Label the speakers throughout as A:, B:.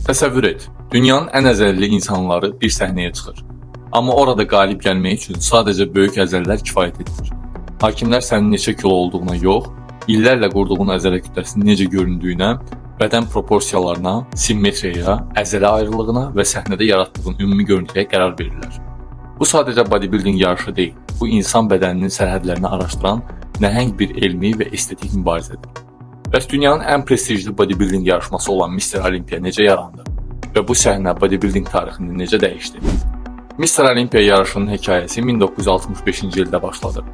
A: Təsəvvür et, dünyanın ən əzəlli insanları bir səhnəyə çıxır. Amma orada qalib gəlmək üçün sadəcə böyük əzəllər kifayət edir. Hakimlər sənin neçə kilo olduğuna yox, illərlə qurduğun əzələ kütləsinin necə göründüyünə, bədən proporsiyalarına, simmetriyaya, əzələ ayrılığına və səhnədə yaratdığın ümumi görüntüyə qərar verirlər. Bu sadəcə bodybuilding yarışı deyil, bu insan bədəninin sərhədlərini araşdıran nəhəng bir elmi və estetik mübarizədir. Bəs dünyanın ən prestijli bodybuilding yarışması olan Mr. Olympia necə yarandı və bu səhnə bodybuilding tarixini necə dəyişdi? Mr. Olympia yarışının hekayəsi 1965-ci ildə başladı.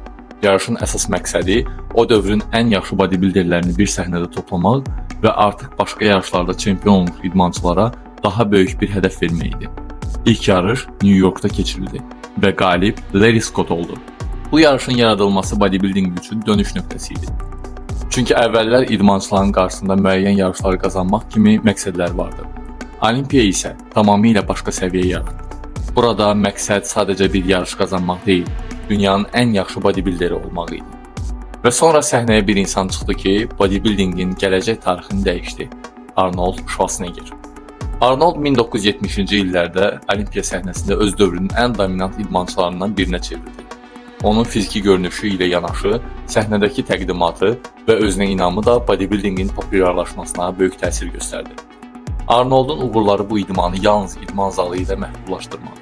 A: Yarışın əsas məqsədi o dövrün ən yaxşı bodybuilderlərini bir səhnədə toplamaq və artıq başqa yarışlarda çempion olmuş idmançılara daha böyük bir hədəf vermək idi. İlk yarış New Yorkda keçirildi və qalib Larry Scott oldu. Bu yarışın yaradılması bodybuilding üçün dönüş nöqtəsi idi. Çünki əvvəllər idmançıların qarşısında müəyyən yarışları qazanmaq kimi məqsədlər vardı. Olimpiya isə tamamilə başqa səviyyə yaratdı. Burada məqsəd sadəcə bir yarış qazanmaq deyil, dünyanın ən yaxşı bodybuilderi olmaq idi. Və sonra səhnəyə bir insan çıxdı ki, bodybuildingin gələcək tarixini dəyişdi. Arnold Schwarzenegger. Arnold 1970-ci illərdə Olimpiya səhnəsində öz dövrünün ən dominant idmançılarından birinə çevrildi. Onun fiziki görünüşü ilə yanaşı, səhnədəki təqdimatı və özünə inamı da bodybuildingin populyarlaşmasına böyük təsir göstərdi. Arnoldun uğurları bu idmanı yalnız idman zalı ilə məhdudlaşdırmadı.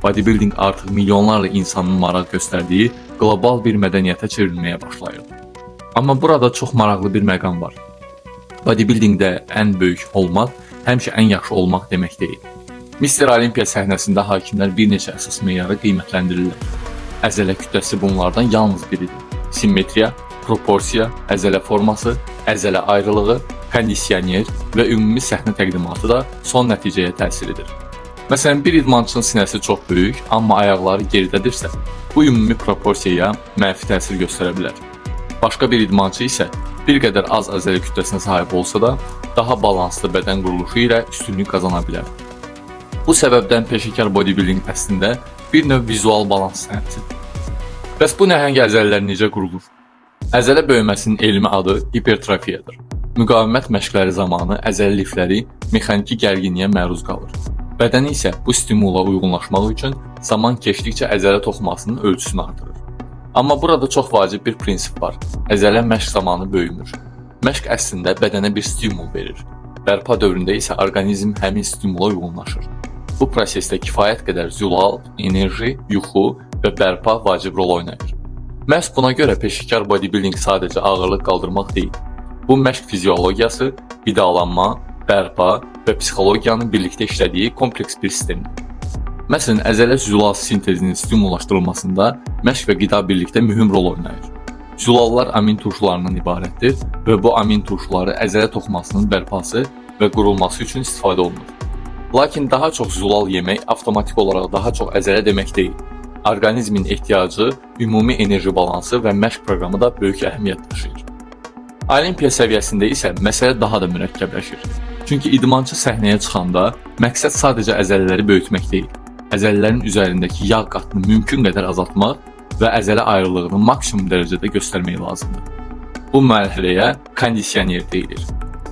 A: Bodybuilding artıq milyonlarla insanın maraq göstərdiyi qlobal bir mədəniyyətə çevrilməyə başlayırdı. Amma burada çox maraqlı bir məqam var. Bodybuildingdə ən böyük olmaq həmişə ən yaxşı olmaq demək deyil. Mr. Olympia səhnəsində hakimlər bir neçə əsas meyarı qiymətləndirirlər. Əzələ kütləsi bunlardan yalnız biridir. Simmetriya, proporsiya, əzələ forması, əzələ ayrılığı, kondisioner və ümumi səhnə təqdimatı da son nəticəyə təsir edir. Məsələn, bir idmançının sinəsi çox böyük, amma ayaqları geridədirsə, bu ümumi proporsiyaya mənfi təsir göstərə bilər. Başqa bir idmançı isə bir qədər az əzələ kütləsinə sahib olsa da, daha balanslı bədən quruluşu ilə üstünlük qazana bilər. Bu səbəbdən peşəkar bodybuilding əslində bir növ vizual balans sənətidir. Bəs bu nəhəng əzələlər necə qurulur? Əzələ böyüməsinin elmi adı hipertrofiyadır. Müqavimət məşqləri zamanı əzələ lifləri mexaniki gərginliyə məruz qalır. Bədən isə bu stimula uyğunlaşmaq üçün zaman keçdikcə əzələ toxumasının ölçüsünü artırır. Amma burada çox vacib bir prinsip var. Əzələ məşq zamanı böyümür. Məşq əslində bədənə bir stimul verir. Bərpa dövründə isə orqanizm həmin stimula uyğunlaşır. Bu prosesdə kifayət qədər zülal, enerji, yuxu və bərpa vacib rol oynayır. Məhz buna görə peşəkar bodybuilding sadəcə ağırlıq qaldırmaq deyil. Bu məşq fiziologiyası, qidalanma, bərpa və psixologiyanın birlikdə işlədiyi kompleks bir sistemdir. Məsələn, əzələ zülal sintezinin stimullaşdırılmasında məşq və qida birlikdə mühüm rol oynayır. Zülallar amin turşularından ibarətdir və bu amin turşuları əzələ toxumasının bərpası və qurulması üçün istifadə olunur. Lakin daha çox zülal yemək avtomatik olaraq daha çox əzələ demək deyil. Orqanizmin ehtiyacı, ümumi enerji balansı və məşq proqramı da böyük əhəmiyyət daşıyır. Olimpiya səviyyəsində isə məsələ daha da mürəkkəbləşir. Çünki idmançı səhnəyə çıxanda məqsəd sadəcə əzələləri böyütmək deyil. Əzələlərin üzərindəki yağ qatını mümkün qədər azaltmaq və əzələ ayrılığını maksimum dərəcədə göstərmək lazımdır. Bu mərhələyə kondisioner deyilir.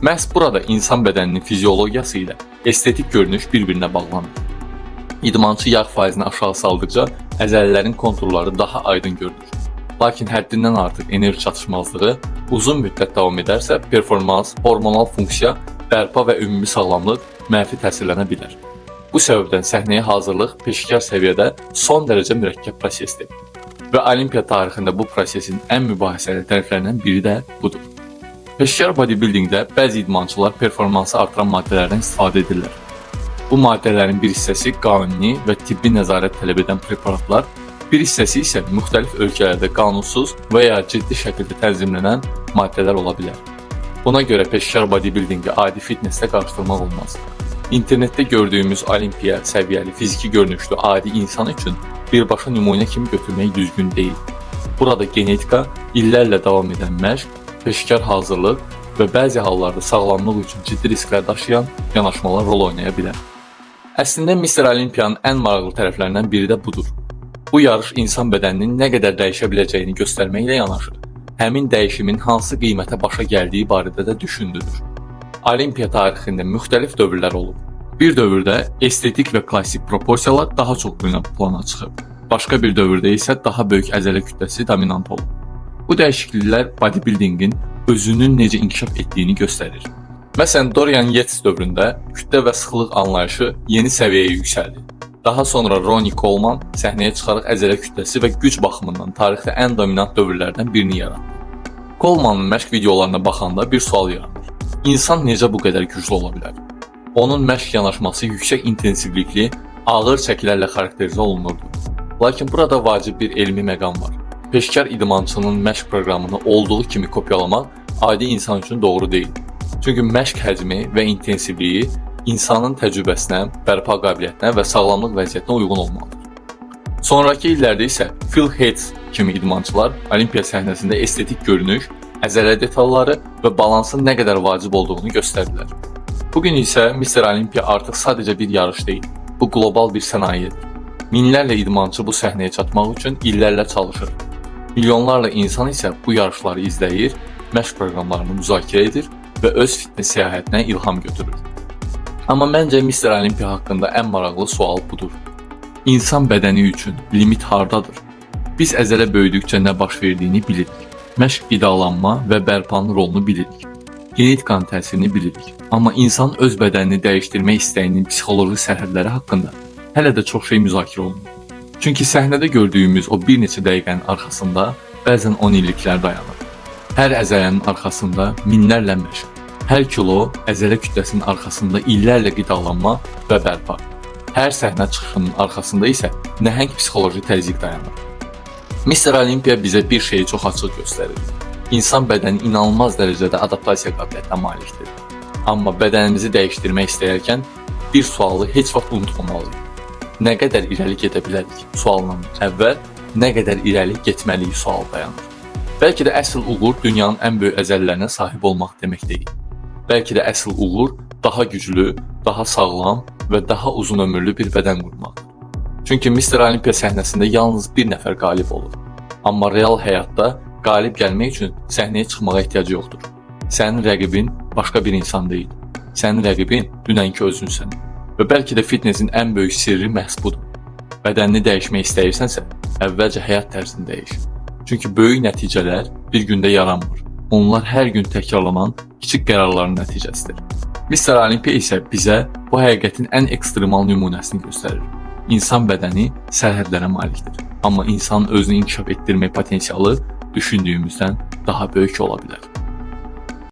A: Məhz burada insan bədəninin fiziologiyası ilə estetik görünüş bir-birinə bağlanır. İdmançı yağ faizini aşağı saldıqca əzələlərin konturları daha aydın görünür. Lakin həddindən artıq enerji çatışmazlığı uzun müddət davam edərsə, performans, hormonal funksiya, bərpa və ümumi sağlamlıq mənfi təsirlənə bilər. Bu səbəbdən səhnəyə hazırlıq peşəkar səviyyədə son dərəcə mürəkkəb prosesdir. Və Olimpiya tarixində bu prosesin ən mübahisəli tərəflərindən biri də budur. Peşəkar bodybuildingdə bəzi idmançılar performansı artıran maddələrdən istifadə edirlər. Bu maddələrin bir hissəsi qanuni və tibbi nəzarət tələb edən preparatlar, bir hissəsi isə müxtəlif ölkələrdə qanunsuz və ya ciddi şəkildə tənzimlənən maddələr ola bilər. Buna görə peşəkar bodybuildingi adi fitnesslə qarışdırmaq olmaz. İnternetdə gördüyümüz olimpiya səviyyəli fiziki görünüşlü adi insan üçün birbaşa nümunə kimi götürmək düzgün deyil. Burada genetika, illərlə davam edən məşq, peşəkar hazırlıq və bəzi hallarda sağlamlıq üçün ciddi risklər daşıyan yanaşmalar rol oynaya bilər. Əslində Mr. Olympiyanın ən maraqlı tərəflərindən biri də budur. Bu yarış insan bədəninin nə qədər dəyişə biləcəyini göstərməklə yanaşı, həmin dəyişimin hansı qiymətə başa gəldiyi barədə də düşündürür. Olimpiya tarixində müxtəlif dövrlər olub. Bir dövrdə estetik və klassik proporsiyalar daha çox plana çıxıb. Başqa bir dövrdə isə daha böyük əzələ kütləsi dominant olub. Bu dəyişikliklər bodybuildingin özünün necə inkişaf etdiyini göstərir. Məsələn, Dorian Yates dövründə kütlə və sıxlıq anlayışı yeni səviyyəyə yüksəldi. Daha sonra Ronnie Coleman səhnəyə çıxaraq əzələ kütləsi və güc baxımından tarixdə ən dominant dövrlərdən birini yaratdı. Colemanın məşq videolarına baxanda bir sual yaranır. İnsan necə bu qədər güclü ola bilər? Onun məşq yanaşması yüksək intensivlikli, ağır çəkilərlə xarakterizə olunurdu. Lakin burada vacib bir elmi məqam var. Peşkar idmançının məşq proqramını olduğu kimi kopyalamaq adi insan üçün doğru deyil. Çünki məşq həcmi və intensivliyi insanın təcrübəsinə, bərpa qabiliyyətinə və sağlamlıq vəziyyətinə uyğun olmalıdır. Sonrakı illərdə isə Phil Heath kimi idmançılar olimpiya səhnəsində estetik görünüş, əzələ detalları və balansın nə qədər vacib olduğunu göstərdilər. Bugün isə Mr. Olympia artıq sadəcə bir yarış deyil, bu qlobal bir sənayedir. Minlərlə idmançı bu səhnəyə çatmaq üçün illərlə çalışır. Milyonlarla insan isə bu yarışları izləyir, məşq proqramlarını müzakirə edir və öz fitness səyahətinə ilham götürür. Amma məncə Mr. Olympia haqqında ən maraqlı sual budur. İnsan bədəni üçün limit hardadır? Biz əzələ böyüdükcə nə baş verdiyini bilirik. Məşq qidalanma və bərpanın rolunu bilirik. Genetikanın təsirini bilirik. Amma insan öz bədənini dəyişdirmək istəyinin psixoloji sərhədləri haqqında hələ də çox şey müzakirə olunur. Çünki səhnədə gördüyümüz o bir neçə dəqiqənin arxasında bəzən 10 illiklər dayanır. Hər əzələnin arxasında minlərlə məşq, hər kilo əzələ kütləsinin arxasında illərlə qidalanma və bərpa. Hər səhnə çıxışının arxasında isə nəhəng psixoloji təzyiq dayanır. Mr. Olympia bizə bir şeyi çox açıq göstərir. İnsan bədəni inanılmaz dərəcədə adaptasiya qabiliyyətinə malikdir. Amma bədənimizi dəyişdirmək istəyərkən bir sualı heç vaxt unutmamalıyıq. Nə qədər irəli gedə bilərik sualından əvvəl nə qədər irəli getməliyik sualı dayanır. Bəlkə də əsl uğur dünyanın ən böyük əzələlərinə sahib olmaq demək deyil. Bəlkə də əsl uğur daha güclü, daha sağlam və daha uzun ömürlü bir bədən qurmaqdır. Çünki Mr. Olympia səhnəsində yalnız bir nəfər qalib olur. Amma real həyatda qalib gəlmək üçün səhnəyə çıxmağa ehtiyacı yoxdur. Sənin rəqibin başqa bir insan deyil. Sənin rəqibin dünənki özünsən. Və bəlkə də fitnessin ən böyük sirri məhz budur. Bədənini dəyişmək istəyirsənsə, əvvəlcə həyat tərzini dəyiş. Çünki böyük nəticələr bir gündə yaranmır. Onlar hər gün təkrarlanan kiçik qərarların nəticəsidir. Mr. Olympia isə bizə bu həqiqətin ən ekstremal nümunəsini göstərir. İnsan bədəni sərhədlərə malikdir. Amma insanın özünü inkişaf etdirmək potensialı düşündüyümüzdən daha böyük ola bilər.